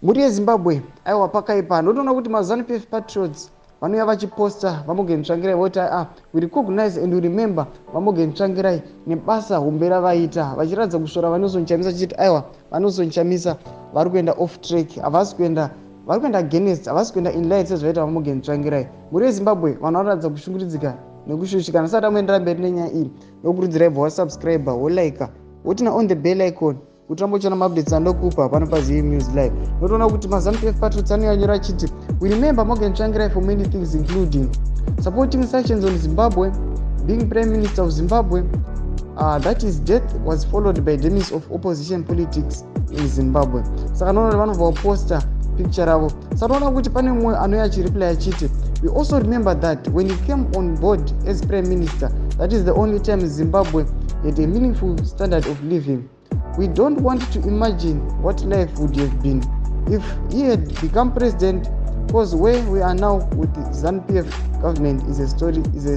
muri yeZimbabwe aiwa pakaipa. Ndotoona kuti mazanu PF patriots vanouya vachiposta vamogenitsvangirai voti we recognize and we remember vamogenitsvangirai nebasa hombe ravaita, vachiratidza kusvora vanosonechamisa chiti aiwa vanosonechamisa vari kuenda off track, havasi kuenda vari kuenda against, havasi kuenda in line sezvaita vamogenitsvangirai. Muri yeZimbabwe vanhu vanoratidza kushungurudzika nekushushikana. Sati amuendera mberi nenyaya iyi nokurudzirai bva wasubscribe wolike wotina on the bell icon kuti rambochiona maupdates andokupa pano paZVAITWA News Live. Notoona kuti mazanu PF patriots anonyanyura achiti we remember mogenitsvangirai for many things including supporting sanctions on Zimbabwe, being prime minister of Zimbabwe, that his death was followed by demise of opposition politics in Zimbabwe. Saka noona vanobva vaposta picture ravo. Saka noona kuti pane mumwe anouya achireply achiti we also remember that when he came on board as prime minister, that is the only time Zimbabwe had a meaningful standard of living. We don't want to imagine what life would have been if he had become president, because where we are now with the Zanu PF government is a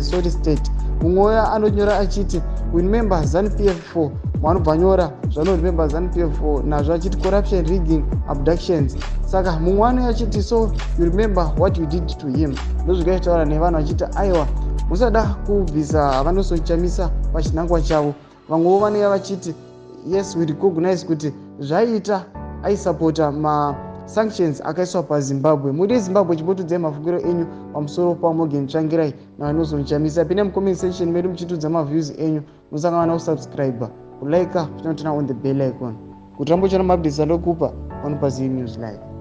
sorry state. Mumweya anonyora achiti we remember Zanu PF 4, vanobva nyora zvano remember Zanu PF 4 nazvo achiti corruption, rigging, abductions. Saka mumwe anoya achiti so you remember what you did to him. Ndozvikaitaura nevanhu vachiti aiwa musada kubvisa vanosochamisa pachinangwa chavo. Vamwewo vanoya vachiti yes we recognize kuti zvaita aisapota sanctions akaiswa paZimbabwe. Muri yeZimbabwe chimbotudzai mafungiro enyu pamusoro pamogenitsvangirai navanozonechamisa. Pine mucomment section medu muchitudza maviews enyu. Musangana kusubscribe kulike tinotona on the bell icon kuti rambochiona maupdates andokupa pano paZVAITWA News Live.